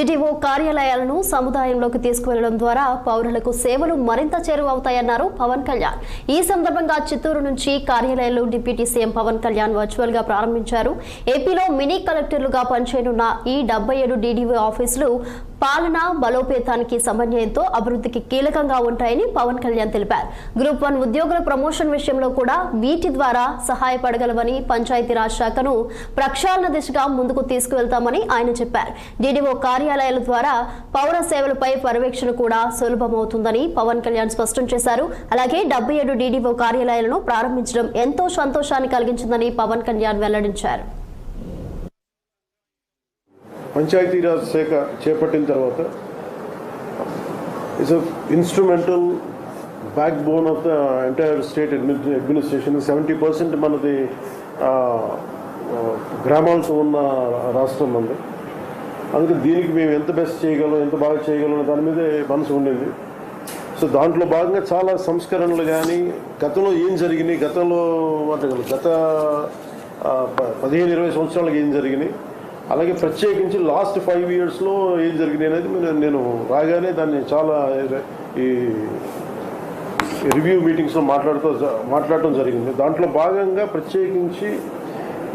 DTO కార్యాలయాలను సముదాయంలోకి తీసుకువెళ్లడం ద్వారా పౌరులకు సేవలు మరింత చేరువవుతాయన్నారు పవన్ కళ్యాణ్. ఈ సందర్భంగా చిత్తూరు నుంచి కార్యాలయాలు deputy CM Pawan Kalyan virtual గా ప్రారంభించారు. ఏపీలో మినీ కలెక్టర్లుగా పనిచేయనున్న ఈ 77 డిడిఓ ఆఫీసులు పాలనా బలోపేతానికి సమన్వయంతో అభివృద్ధికి కీలకంగా ఉంటాయని పవన్ కళ్యాణ్ తెలిపారు. గ్రూప్ 1 ఉద్యోగుల ప్రమోషన్ విషయంలో కూడా వీటి ద్వారా సహాయపడగలవని, పంచాయతీరాజ్ శాఖను ప్రక్షాళన దిశగా ముందుకు తీసుకువెళ్తామని ఆయన చెప్పారు. డిడిఓ కార్యాలయాల ద్వారా పౌర సేవలపై పర్యవేక్షణ కూడా సులభమవుతుందని పవన్ కళ్యాణ్ స్పష్టం చేశారు. అలాగే 77 డిడిఓ కార్యాలయాలను ప్రారంభించడం ఎంతో సంతోషాన్ని కలిగించిందని పవన్ కళ్యాణ్ వెల్లడించారు. పంచాయతీరాజ్ శాఖ చేపట్టిన తర్వాత it's instrumental back bone of the entire state administration. 70% మనది గ్రామాలతో ఉన్న రాష్ట్రం ఉంది. అందుకే దీనికి మేము ఎంత బెస్ట్ చేయగలం, ఎంత బాగా చేయగలం దాని మీదే మనసు ఉండింది. సో దాంట్లో భాగంగా చాలా సంస్కరణలు కానీ గతంలో ఏం జరిగినాయి, గత 15-20 సంవత్సరాలకు ఏం జరిగినాయి, అలాగే ప్రత్యేకించి లాస్ట్ 5 ఇయర్స్లో ఏం జరిగింది అనేది నేను రాగానే దాన్ని చాలా ఈ రివ్యూ మీటింగ్స్లో మాట్లాడటం జరిగింది. దాంట్లో భాగంగా ప్రత్యేకించి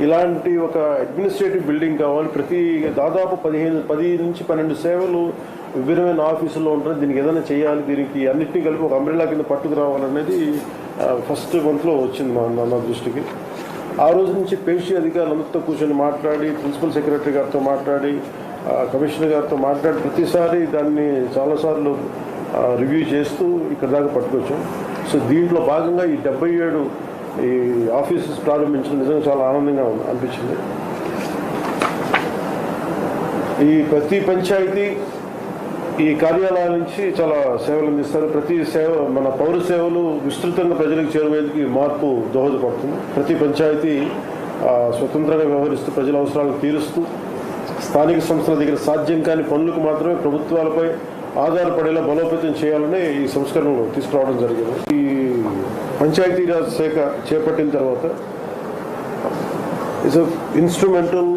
ఇలాంటి ఒక అడ్మినిస్ట్రేటివ్ బిల్డింగ్ కావాలి. దాదాపు 10 నుంచి 12 సేవలు విభిన్నమైన ఆఫీసుల్లో ఉంటాయి. దీనికి ఏదైనా చేయాలి, దీనికి అన్నింటినీ కలిపి ఒక అంబ్రెల్లా కింద పట్టుకురావాలనేది ఫస్ట్ మంత్లో వచ్చింది నా దృష్టికి. ఆ రోజు నుంచి పేషీ అధికారులందరితో కూర్చొని మాట్లాడి, ప్రిన్సిపల్ సెక్రటరీ గారితో మాట్లాడి, కమిషనర్ గారితో మాట్లాడి ప్రతిసారి దాన్ని చాలాసార్లు రివ్యూ చేస్తూ ఇక్కడ దాకా పట్టుకొచ్చాం. సో దీంట్లో భాగంగా ఈ 77 ఈ ఆఫీసెస్ ప్రారంభించడం నిజంగా చాలా ఆనందంగా అనిపించింది. ఈ ప్రతి పంచాయతీ ఈ కార్యాలయాల నుంచి చాలా సేవలు అందిస్తారు. ప్రతి సేవ మన పౌర సేవలు విస్తృతంగా ప్రజలకు చేరువేందుకు ఈ మార్పు దోహదపడుతుంది. ప్రతి పంచాయతీ స్వతంత్రంగా వ్యవహరిస్తూ ప్రజల అవసరాలను తీరుస్తూ స్థానిక సంస్థల దగ్గర సాధ్యం కాని పనులకు మాత్రమే ప్రభుత్వాలపై ఆధారపడేలా బలోపేతం చేయాలని ఈ సంస్కరణలు తీసుకురావడం జరిగింది. ఈ పంచాయతీరాజ్ శాఖ చేపట్టిన తర్వాత it's instrumental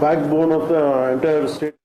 back bone of the entire state